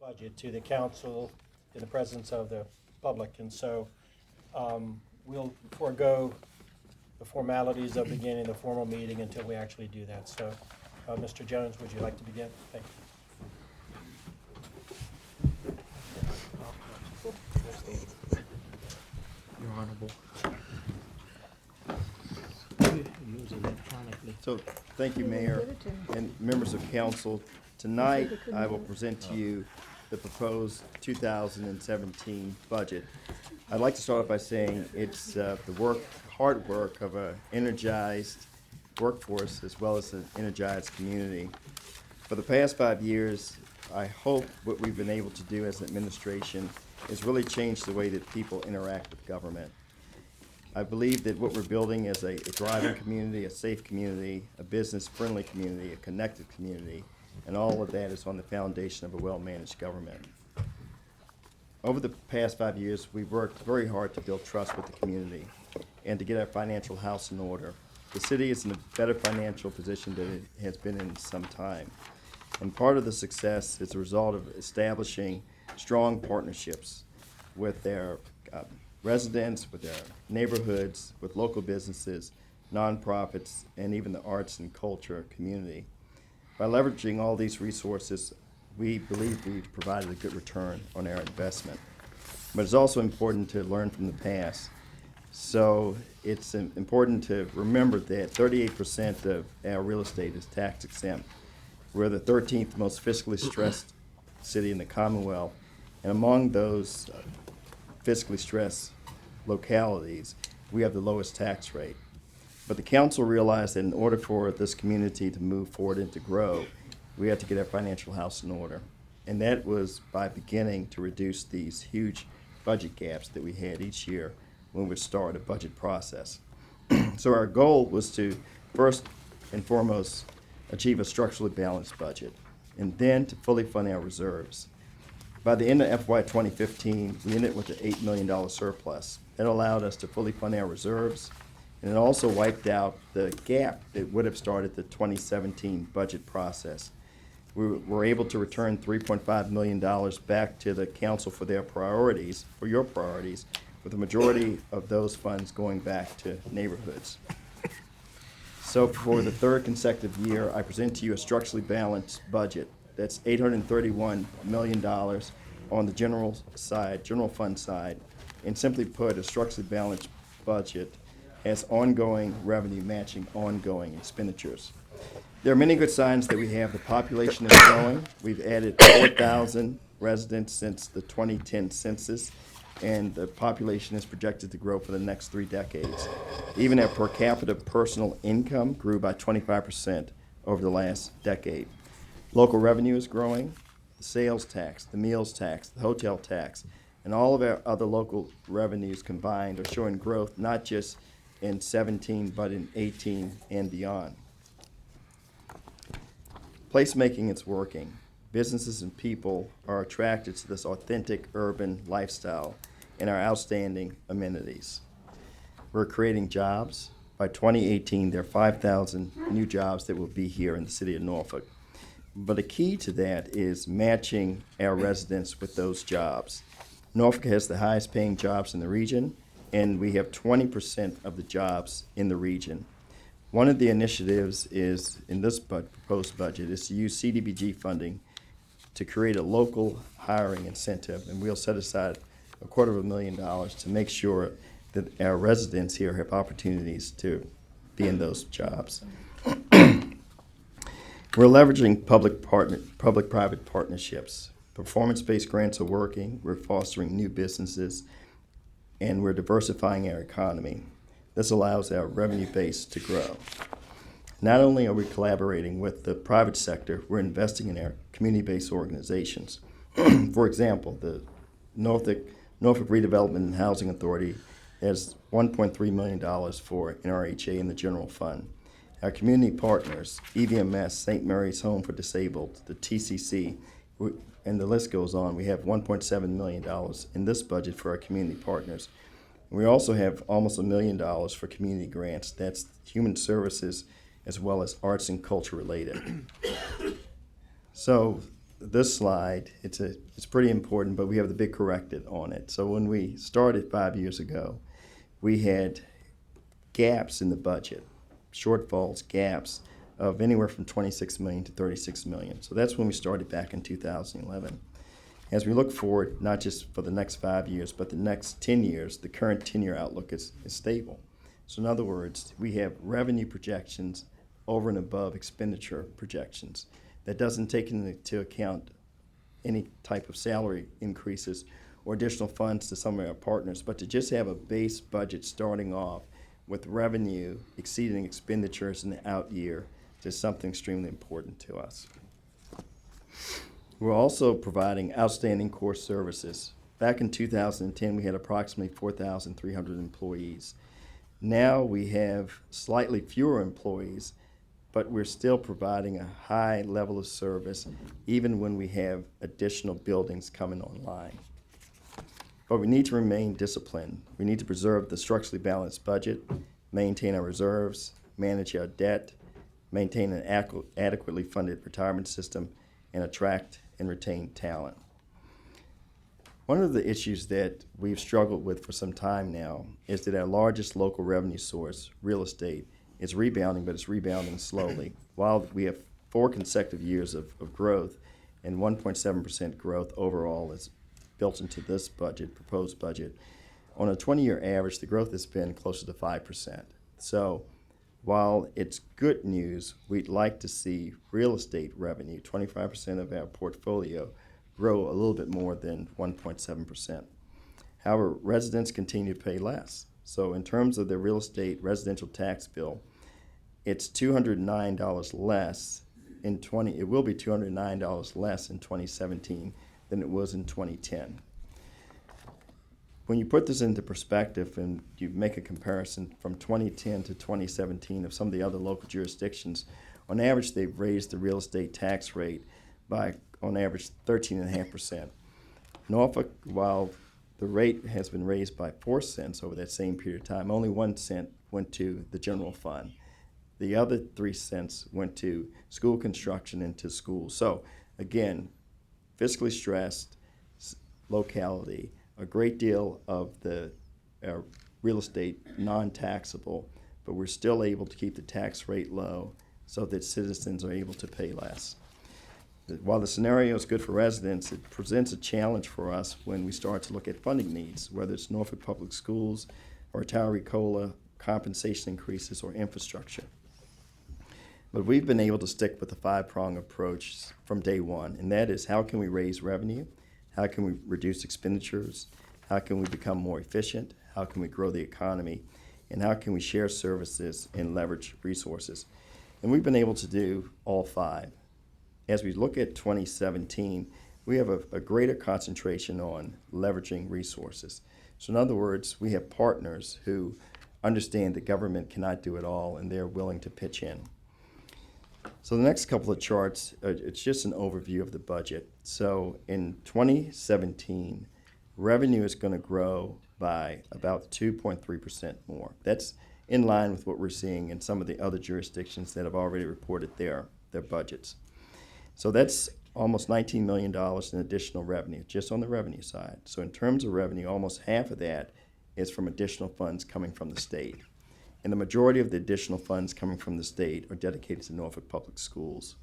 budget to the council in the presence of the public. And so we'll forego the formalities of beginning the formal meeting until we actually do that. So, Mr. Jones, would you like to begin? Thank you. Your Honorable. Use electronically. So, thank you, Mayor and members of council. Tonight, I will present to you the proposed 2017 budget. I'd like to start off by saying it's the hard work of an energized workforce as well as an energized community. For the past 5 years, I hope what we've been able to do as an administration is really change the way that people interact with government. I believe that what we're building is a thriving community, a safe community, a business-friendly community, a connected community, and all of that is on the foundation of a well-managed government. Over the past 5 years, we've worked very hard to build trust with the community and to get our financial house in order. The city is in a better financial position than it has been in some time. And part of the success is a result of establishing strong partnerships with their residents, with their neighborhoods, with local businesses, nonprofits, and even the arts and culture community. By leveraging all these resources, we believe we've provided a good return on our investment. But it's also important to learn from the past. So it's important to remember that 38% of our real estate is tax exempt. We're the 13th most fiscally stressed city in the Commonwealth, and among those fiscally stressed localities, we have the lowest tax rate. But the council realized that in order for this community to move forward and to grow, we had to get our financial house in order. And that was by beginning to reduce these huge budget gaps that we had each year when we start a budget process. So our goal was to first and foremost achieve a structurally balanced budget, and then to fully fund our reserves. By the end of FY 2015, we ended with an $8 million surplus. That allowed us to fully fund our reserves, and it also wiped out the gap that would have started the 2017 budget process. We were able to return $3.5 million back to the council for their priorities, for your priorities, with the majority of those funds going back to neighborhoods. So for the third consecutive year, I present to you a structurally balanced budget. That's $831 million on the general fund side. And simply put, a structurally balanced budget has ongoing revenue matching ongoing expenditures. There are many good signs that we have. The population is growing. We've added 4,000 residents since the 2010 census, and the population is projected to grow for the next 3 decades. Even our per capita personal income grew by 25% over the last decade. Local revenue is growing. The sales tax, the meals tax, the hotel tax, and all of our other local revenues combined are showing growth not just in 17 but in 18 and beyond. Placemaking is working. Businesses and people are attracted to this authentic urban lifestyle and our outstanding amenities. We're creating jobs. By 2018, there are 5,000 new jobs that will be here in the city of Norfolk. But a key to that is matching our residents with those jobs. Norfolk has the highest paying jobs in the region, and we have 20% of the jobs in the region. One of the initiatives is, in this proposed budget, is to use CDBG funding to create a local hiring incentive, and we'll set aside $250,000 to make sure that our residents here have opportunities to be in those jobs. We're leveraging public-private partnerships. Performance-based grants are working. We're fostering new businesses, and we're diversifying our economy. This allows our revenue base to grow. Not only are we collaborating with the private sector, we're investing in our community-based organizations. For example, the Norfolk Redevelopment and Housing Authority has $1.3 million for NRHA in the general fund. Our community partners, EVMS, St. Mary's Home for Disabled, the TCC, and the list goes on. We have $1.7 million in this budget for our community partners. We also have almost $1 million for community grants. That's human services as well as arts and culture related. So this slide, it's pretty important, but we have the big corrected on it. So when we started 5 years ago, we had gaps in the budget, shortfalls, gaps of anywhere from 26 million to 36 million. So that's when we started back in 2011. As we look forward, not just for the next 5 years, but the next 10 years, the current 10-year outlook is stable. So in other words, we have revenue projections over and above expenditure projections. That doesn't take into account any type of salary increases or additional funds to some of our partners, but to just have a base budget starting off with revenue exceeding expenditures in the out year is something extremely important to us. We're also providing outstanding core services. Back in 2010, we had approximately 4,300 employees. Now we have slightly fewer employees, but we're still providing a high level of service even when we have additional buildings coming online. But we need to remain disciplined. We need to preserve the structurally balanced budget, maintain our reserves, manage our debt, maintain an adequately funded retirement system, and attract and retain talent. One of the issues that we've struggled with for some time now is that our largest local revenue source, real estate, is rebounding, but it's rebounding slowly. While we have 4 consecutive years of growth and 1.7% growth overall is built into this budget, proposed budget, on a 20-year average, the growth has been closer to 5%. So while it's good news, we'd like to see real estate revenue, 25% of our portfolio, grow a little bit more than 1.7%. However, residents continue to pay less. So in terms of the real estate residential tax bill, it's $209 less it will be $209 less in 2017 than it was in 2010. When you put this into perspective and you make a comparison from 2010 to 2017 of some of the other local jurisdictions, on average they've raised the real estate tax rate by, on average, 13.5%. Norfolk, while the rate has been raised by 4 cents over that same period of time, only 1 cent went to the general fund. The other 3 cents went to school construction and to schools. So again, fiscally stressed locality, a great deal of the real estate non-taxable, but we're still able to keep the tax rate low so that citizens are able to pay less. While the scenario is good for residents, it presents a challenge for us when we start to look at funding needs, whether it's Norfolk Public Schools or retiree COLA, compensation increases, or infrastructure. But we've been able to stick with the 5-prong approach from day one, and that is how can we raise revenue, how can we reduce expenditures, how can we become more efficient, how can we grow the economy, and how can we share services and leverage resources. And we've been able to do all 5. As we look at 2017, we have a greater concentration on leveraging resources. So in other words, we have partners who understand the government cannot do it all, and they're willing to pitch in. So the next couple of charts, it's just an overview of the budget. So in 2017, revenue is going to grow by about 2.3% more. That's in line with what we're seeing in some of the other jurisdictions that have already reported their budgets. So that's almost $19 million in additional revenue, just on the revenue side. So in terms of revenue, almost half of that is from additional funds coming from the state. And the majority of the additional funds coming from the state are dedicated to Norfolk Public Schools.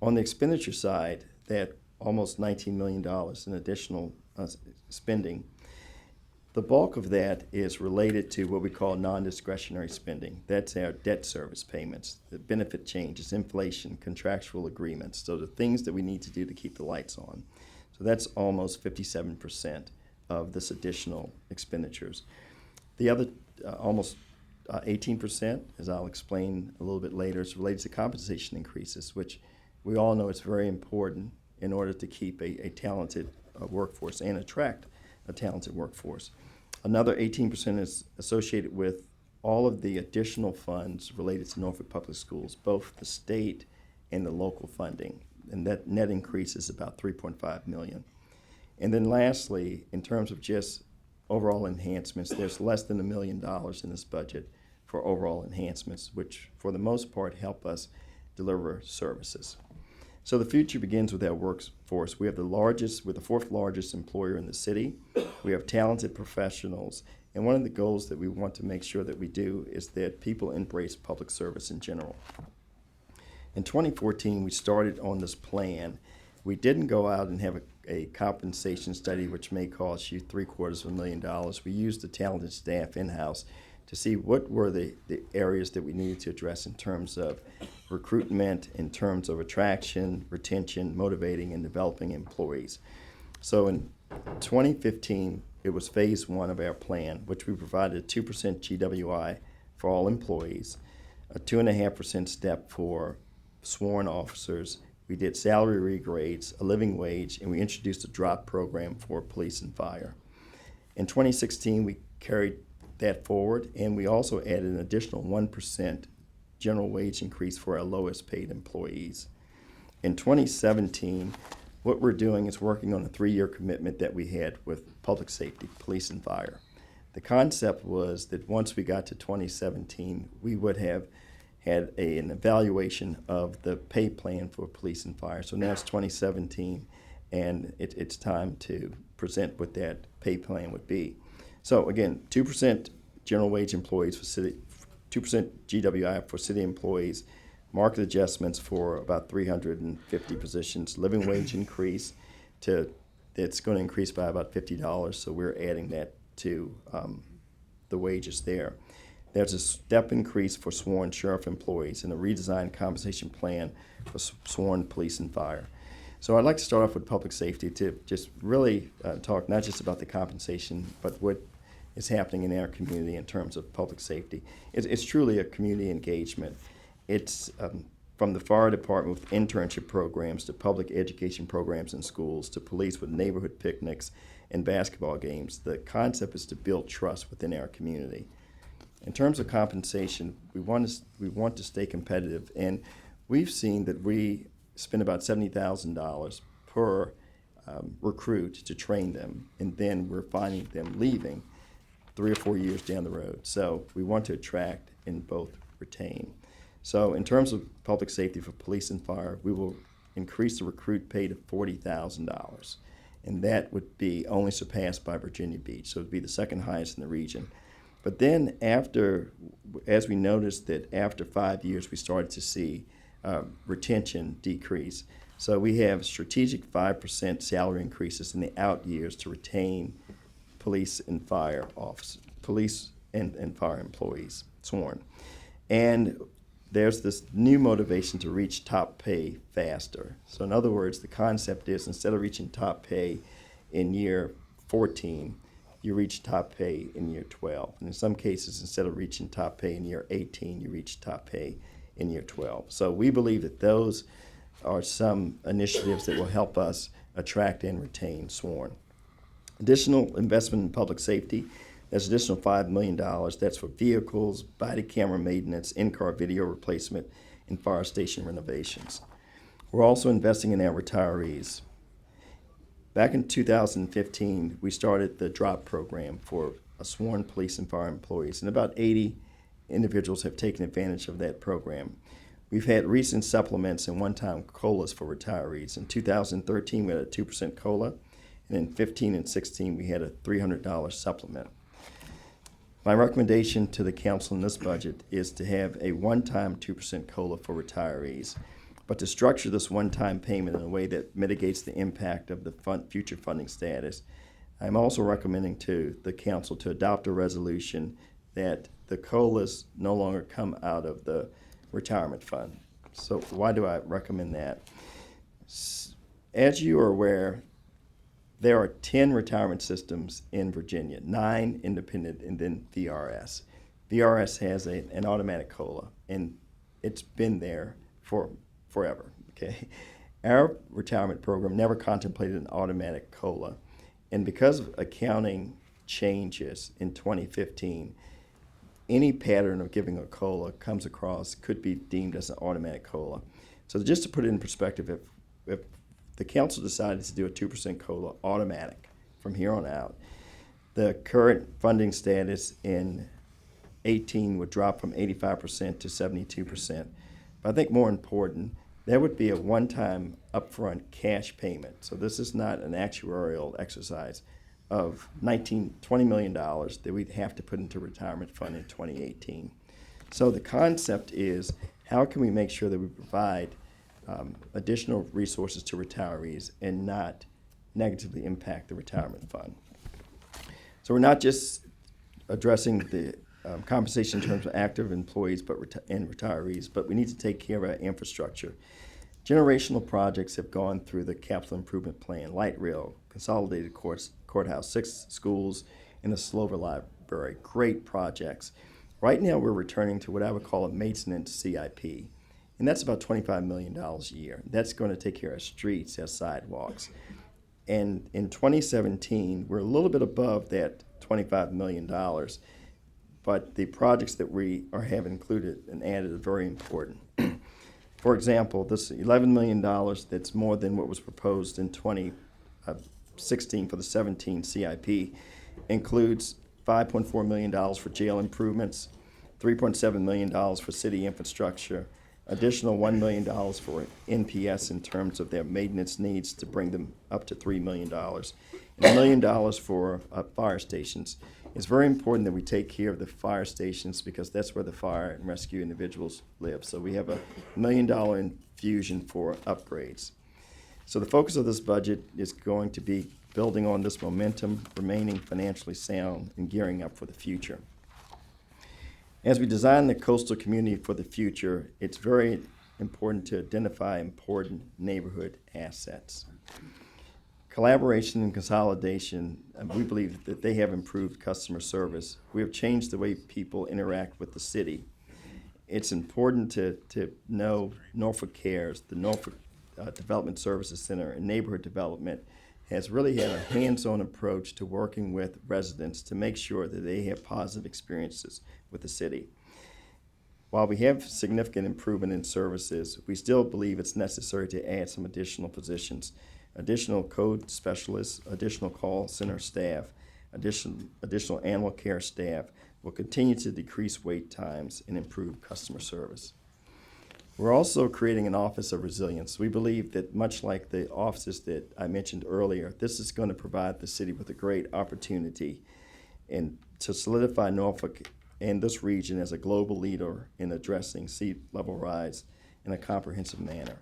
On the expenditure side, that almost $19 million in additional spending, the bulk of that is related to what we call non-discretionary spending. That's our debt service payments, the benefit changes, inflation, contractual agreements, so the things that we need to do to keep the lights on. So that's almost 57% of this additional expenditures. The other almost 18%, as I'll explain a little bit later, is related to compensation increases, which we all know is very important in order to keep a talented workforce and attract a talented workforce. Another 18% is associated with all of the additional funds related to Norfolk Public Schools, both the state and the local funding, and that net increase is about $3.5 million. And then lastly, in terms of just overall enhancements, there's less than $1 million in this budget for overall enhancements, which for the most part help us deliver services. So the future begins with our workforce. We're the fourth largest employer in the city. We have talented professionals. And one of the goals that we want to make sure that we do is that people embrace public service in general. In 2014, we started on this plan. We didn't go out and have a compensation study, which may cost you $750,000. We used the talented staff in-house to see what were the areas that we needed to address in terms of recruitment, in terms of attraction, retention, motivating, and developing employees. So in 2015, it was phase one of our plan, which we provided a 2% GWI for all employees, a 2.5% step for sworn officers. We did salary regrades, a living wage, and we introduced a drop program for police and fire. In 2016, we carried that forward, and we also added an additional 1% general wage increase for our lowest paid employees. In 2017, what we're doing is working on a 3-year commitment that we had with public safety, police and fire. The concept was that once we got to 2017, we would have had an evaluation of the pay plan for police and fire. So now it's 2017, and it's time to present what that pay plan would be. So again, 2% general wage employees for city, 2% GWI for city employees, market adjustments for about 350 positions, living wage increase it's going to increase by about $50, so we're adding that to the wages there. There's a step increase for sworn sheriff employees and a redesigned compensation plan for sworn police and fire. So I'd like to start off with public safety to just really talk not just about the compensation, but what is happening in our community in terms of public safety. It's truly a community engagement. It's from the fire department with internship programs to public education programs in schools to police with neighborhood picnics and basketball games. The concept is to build trust within our community. In terms of compensation, we want to stay competitive, and we've seen that we spend about $70,000 per recruit to train them, and then we're finding them leaving 3 or 4 years down the road. So we want to attract and both retain. So in terms of public safety for police and fire, we will increase the recruit pay to $40,000, and that would be only surpassed by Virginia Beach. So it would be the second highest in the region. But then as we noticed that after 5 years, we started to see retention decrease. So we have strategic 5% salary increases in the out years to retain police and fire employees, sworn. And there's this new motivation to reach top pay faster. So in other words, the concept is instead of reaching top pay in year 14, you reach top pay in year 12. And in some cases, instead of reaching top pay in year 18, you reach top pay in year 12. So we believe that those are some initiatives that will help us attract and retain sworn. Additional investment in public safety, there's additional $5 million. That's for vehicles, body camera maintenance, in-car video replacement, and fire station renovations. We're also investing in our retirees. Back in 2015, we started the DROP program for sworn police and fire employees, and about 80 individuals have taken advantage of that program. We've had recent supplements and one-time COLAs for retirees. In 2013, we had a 2% COLA, and in 15 and 16, we had a $300 supplement. My recommendation to the council in this budget is to have a one-time 2% COLA for retirees, but to structure this one-time payment in a way that mitigates the impact of the future funding status. I'm also recommending to the council to adopt a resolution that the COLAs no longer come out of the retirement fund. So why do I recommend that? As you are aware, there are 10 retirement systems in Virginia, 9 independent, and then VRS. VRS has an automatic COLA, and it's been there for forever, okay? Our retirement program never contemplated an automatic COLA, and because of accounting changes in 2015, any pattern of giving a COLA could be deemed as an automatic COLA. So just to put it in perspective, if the council decided to do a 2% COLA automatic from here on out, the current funding status in 18 would drop from 85% to 72%. But I think more important, there would be a one-time upfront cash payment. So this is not an actuarial exercise of $20 million that we'd have to put into retirement fund in 2018. So the concept is, how can we make sure that we provide additional resources to retirees and not negatively impact the retirement fund? So we're not just addressing the compensation in terms of active employees and retirees, but we need to take care of our infrastructure. Generational projects have gone through the capital improvement plan: light rail, consolidated courthouse, 6 schools, and the Slover Library. Great projects. Right now, we're returning to what I would call a maintenance CIP, and that's about $25 million a year. That's going to take care of streets, our sidewalks. And in 2017, we're a little bit above that $25 million, but the projects that we have included and added are very important. For example, this $11 million, that's more than what was proposed in 2016 for the 17 CIP, includes $5.4 million for jail improvements, $3.7 million for city infrastructure, additional $1 million for NPS in terms of their maintenance needs to bring them up to $3 million, and $1 million for fire stations. It's very important that we take care of the fire stations because that's where the fire and rescue individuals live. So we have a $1 million infusion for upgrades. So the focus of this budget is going to be building on this momentum, remaining financially sound, and gearing up for the future. As we design the coastal community for the future, it's very important to identify important neighborhood assets. Collaboration and consolidation, we believe that they have improved customer service. We have changed the way people interact with the city. It's important to know Norfolk Cares, the Norfolk Development Services Center, and neighborhood development has really had a hands-on approach to working with residents to make sure that they have positive experiences with the city. While we have significant improvement in services, we still believe it's necessary to add some additional positions: additional code specialists, additional call center staff, additional animal care staff will continue to decrease wait times and improve customer service. We're also creating an Office of Resilience. We believe that much like the offices that I mentioned earlier, this is going to provide the city with a great opportunity and to solidify Norfolk and this region as a global leader in addressing sea level rise in a comprehensive manner.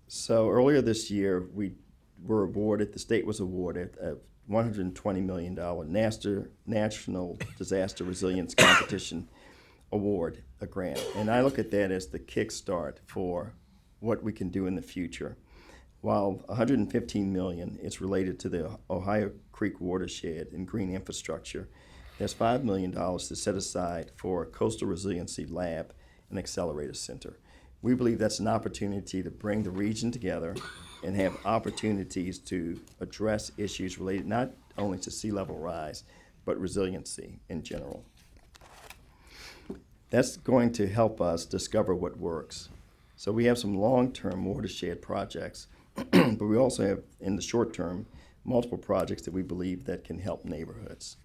So earlier this year, the state was awarded a $120 million National Disaster Resilience Competition Award, a grant. And I look at that as the kickstart for what we can do in the future. While $115 million is related to the Ohio Creek watershed and green infrastructure, there's $5 million to set aside for a Coastal Resiliency Lab and Accelerator Center. We believe that's an opportunity to bring the region together and have opportunities to address issues related not only to sea level rise, but resiliency in general. That's going to help us discover what works. So we have some long-term watershed projects, but we also have, in the short term, multiple projects that we believe that can help neighborhoods.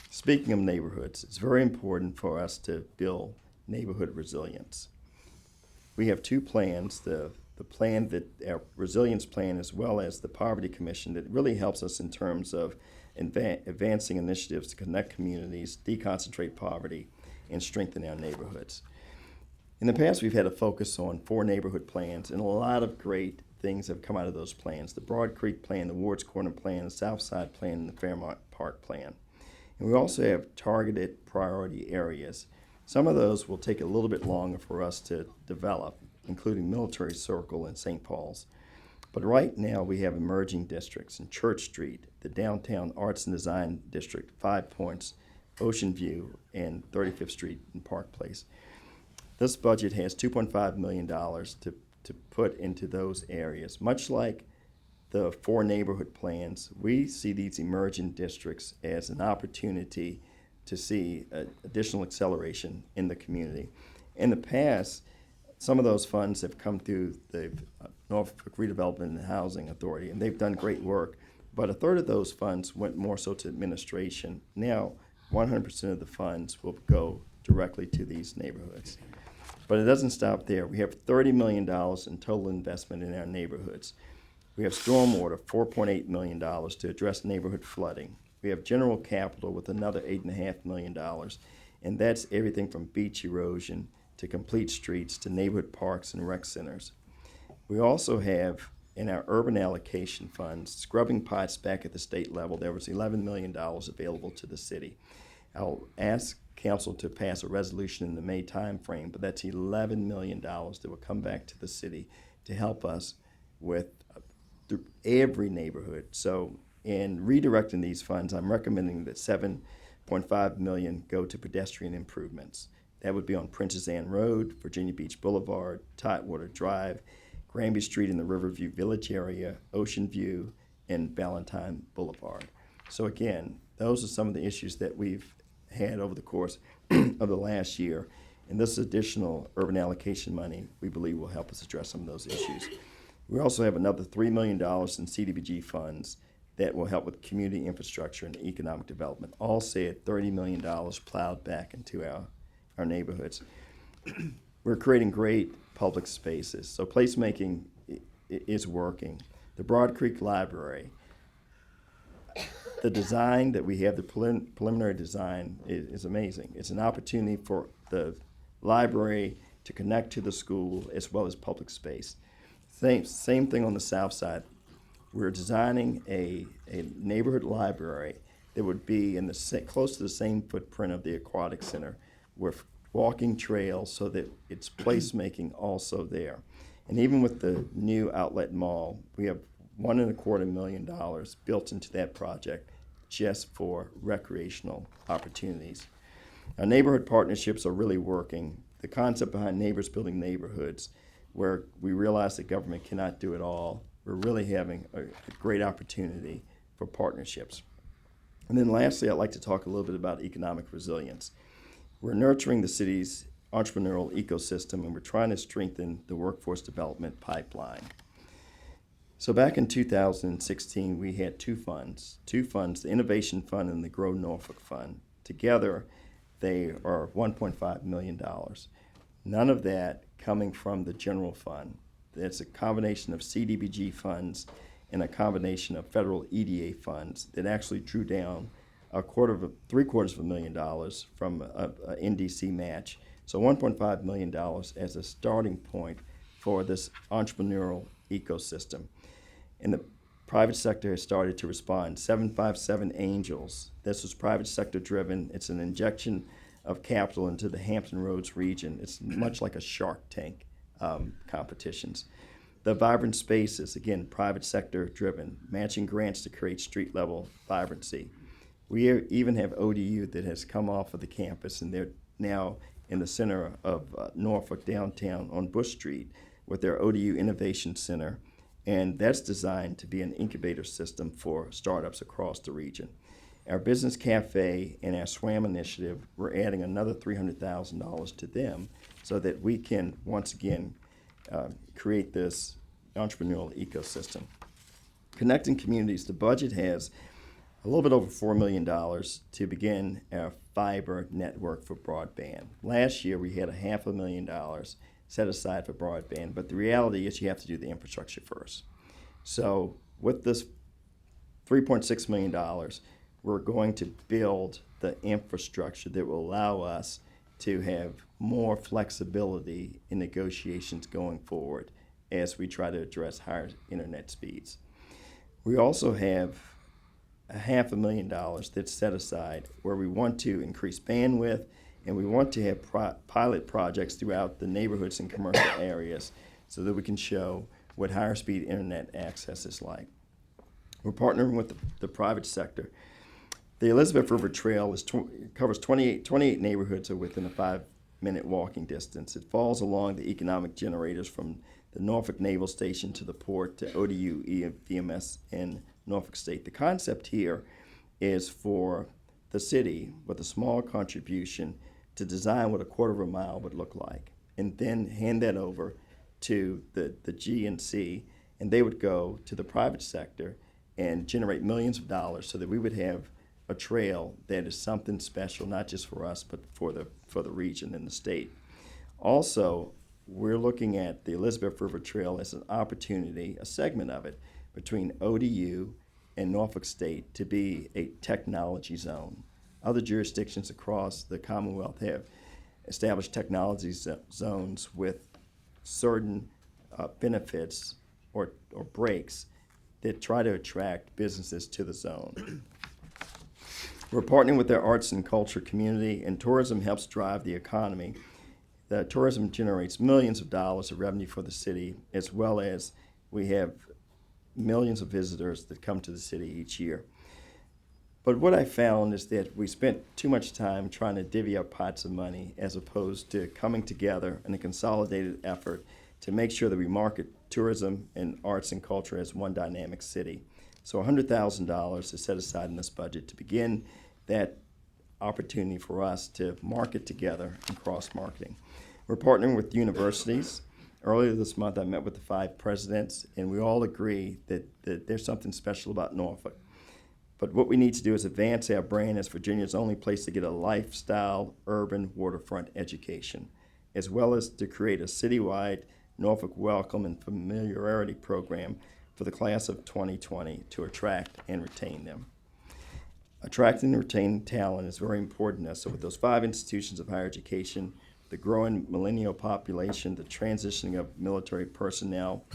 Speaking of neighborhoods, it's very important for us to build neighborhood resilience. We have 2 plans, the plan that our resilience plan as well as the Poverty Commission, that really helps us in terms of advancing initiatives to connect communities, deconcentrate poverty, and strengthen our neighborhoods. In the past, we've had a focus on 4 neighborhood plans, and a lot of great things have come out of those plans: the Broad Creek Plan, the Ward's Corner Plan, the Southside Plan, and the Fairmont Park Plan. And we also have targeted priority areas. Some of those will take a little bit longer for us to develop, including Military Circle and St. Paul's. But right now, we have emerging districts in Church Street, the Downtown Arts and Design District, 5 Points, Ocean View, and 35th Street and Park Place. This budget has $2.5 million to put into those areas. Much like the 4 neighborhood plans, we see these emerging districts as an opportunity to see additional acceleration in the community. In the past, some of those funds have come through the Norfolk Redevelopment and Housing Authority, and they've done great work, but a third of those funds went more so to administration. Now, 100% of the funds will go directly to these neighborhoods. But it doesn't stop there. We have $30 million in total investment in our neighborhoods. We have stormwater, $4.8 million to address neighborhood flooding. We have general capital with another $8.5 million, and that's everything from beach erosion to complete streets to neighborhood parks and rec centers. We also have in our urban allocation funds, scrubbing pots back at the state level. There was $11 million available to the city. I'll ask council to pass a resolution in the May timeframe, but that's $11 million that will come back to the city to help us with every neighborhood. So in redirecting these funds, I'm recommending that $7.5 million go to pedestrian improvements. That would be on Princess Anne Road, Virginia Beach Boulevard, Tidewater Drive, Granby Street in the Riverview Village area, Ocean View, and Valentine Boulevard. So again, those are some of the issues that we've had over the course of the last year. And this additional urban allocation money, we believe, will help us address some of those issues. We also have another $3 million in CDBG funds that will help with community infrastructure and economic development. All said, $30 million plowed back into our neighborhoods. We're creating great public spaces. So placemaking is working. The Broad Creek Library, the design that we have, the preliminary design is amazing. It's an opportunity for the library to connect to the school as well as public space. Same thing on the south side. We're designing a neighborhood library that would be in close to the same footprint of the aquatic center with walking trails so that it's placemaking also there. And even with the new outlet mall, we have $1.25 million built into that project just for recreational opportunities. Our neighborhood partnerships are really working. The concept behind Neighbors Building Neighborhoods, where we realize that government cannot do it all, we're really having a great opportunity for partnerships. And then lastly, I'd like to talk a little bit about economic resilience. We're nurturing the city's entrepreneurial ecosystem, and we're trying to strengthen the workforce development pipeline. So back in 2016, we had two funds, the Innovation Fund and the Grow Norfolk Fund. Together, they are $1.5 million. None of that coming from the general fund. It's a combination of CDBG funds and a combination of federal EDA funds that actually drew down $750,000 from a NDC match. So $1.5 million as a starting point for this entrepreneurial ecosystem. And the private sector has started to respond. 757 Angels, this was private sector driven. It's an injection of capital into the Hampton Roads region. It's much like a Shark Tank competitions. The Vibrant Spaces, again, private sector driven, matching grants to create street level vibrancy. We even have ODU that has come off of the campus, and they're now in the center of Norfolk downtown on Bush Street with their ODU Innovation Center, and that's designed to be an incubator system for startups across the region. Our Business Cafe and our SWAM initiative, we're adding another $300,000 to them so that we can, once again, create this entrepreneurial ecosystem. Connecting communities, the budget has a little bit over $4 million to begin our fiber network for broadband. Last year, we had $500,000 set aside for broadband, but the reality is you have to do the infrastructure first. So with this $3.6 million, we're going to build the infrastructure that will allow us to have more flexibility in negotiations going forward as we try to address higher internet speeds. We also have $500,000 that's set aside where we want to increase bandwidth, and we want to have pilot projects throughout the neighborhoods and commercial areas so that we can show what higher speed internet access is like. We're partnering with the private sector. The Elizabeth River Trail covers 28 neighborhoods are within a 5-minute walking distance. It falls along the economic generators from the Norfolk Naval Station to the port to ODU VMS in Norfolk State. The concept here is for the city, with a small contribution, to design what a quarter of a mile would look like, and then hand that over to the GNC, and they would go to the private sector and generate millions of dollars so that we would have a trail that is something special, not just for us, but for the region and the state. Also, we're looking at the Elizabeth River Trail as an opportunity, a segment of it, between ODU and Norfolk State to be a technology zone. Other jurisdictions across the Commonwealth have established technology zones with certain benefits or breaks that try to attract businesses to the zone. We're partnering with their arts and culture community, and tourism helps drive the economy. The tourism generates millions of dollars of revenue for the city, as well as we have millions of visitors that come to the city each year. But what I found is that we spent too much time trying to divvy up pots of money as opposed to coming together in a consolidated effort to make sure that we market tourism and arts and culture as one dynamic city. So $100,000 is set aside in this budget to begin that opportunity for us to market together and cross-marketing. We're partnering with universities. Earlier this month, I met with the 5 presidents, and we all agree that there's something special about Norfolk. But what we need to do is advance our brand as Virginia's only place to get a lifestyle, urban waterfront education, as well as to create a citywide Norfolk Welcome and Familiarity program for the class of 2020 to attract and retain them. Attracting and retaining talent is very important to us. So with those 5 institutions of higher education, the growing millennial population, the transitioning of military personnel,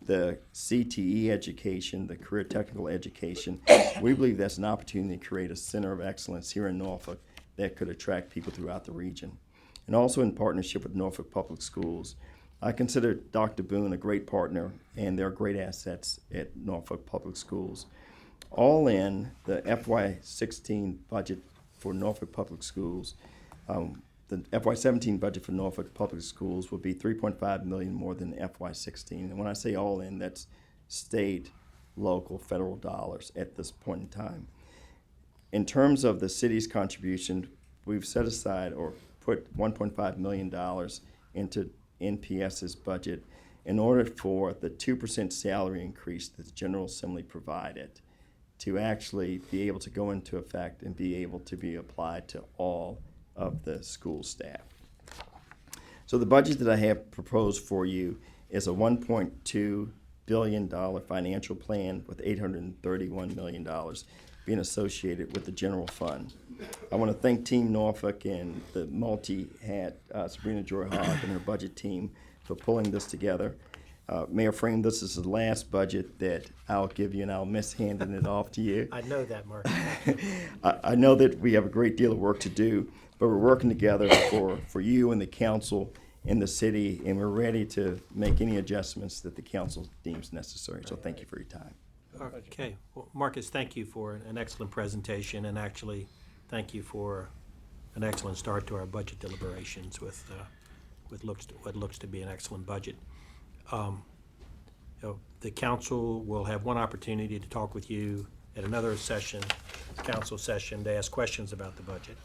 the CTE education, the career technical education, we believe that's an opportunity to create a center of excellence here in Norfolk that could attract people throughout the region. And also in partnership with Norfolk Public Schools. I consider Dr. Boone a great partner, and they're great assets at Norfolk Public Schools. All in, the FY16 budget for Norfolk Public Schools, the FY17 budget for Norfolk Public Schools will be $3.5 million more than FY16. And when I say all in, that's state, local, federal dollars at this point in time. In terms of the city's contribution, we've set aside or put $1.5 million into NPS's budget in order for the 2% salary increase that the General Assembly provided to actually be able to go into effect and be able to be applied to all of the school staff. So the budget that I have proposed for you is a $1.2 billion financial plan with $831 million being associated with the general fund. I want to thank Team Norfolk and the multi-hat Sabrina Joy Hogg and her budget team for pulling this together. Mayor Frame, this is the last budget that I'll give you, and I'll miss handing it off to you. I know that, Mark. I know that we have a great deal of work to do, but we're working together for you and the council in the city, and we're ready to make any adjustments that the council deems necessary. So thank you for your time. Okay, well, Marcus, thank you for an excellent presentation, and actually, thank you for an excellent start to our budget deliberations with what looks to be an excellent budget. The council will have one opportunity to talk with you at another session, council session, to ask questions about the budget.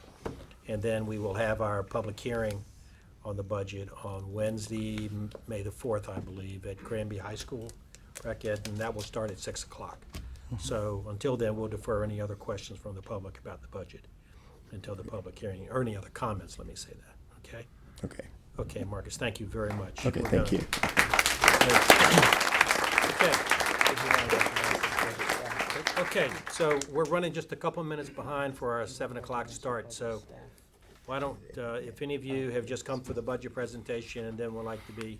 And then we will have our public hearing on the budget on Wednesday, May the 4th, I believe, at Granby High School, correct, Ed? And that will start at 6 o'clock. So until then, we'll defer any other questions from the public about the budget until the public hearing, or any other comments, let me say that, okay? Okay. Okay, Marcus, thank you very much. Okay, We're thank done. you. Okay, so we're running just a couple minutes behind for our 7 o'clock start, so why don't, if any of you have just come for the budget presentation and then would like to be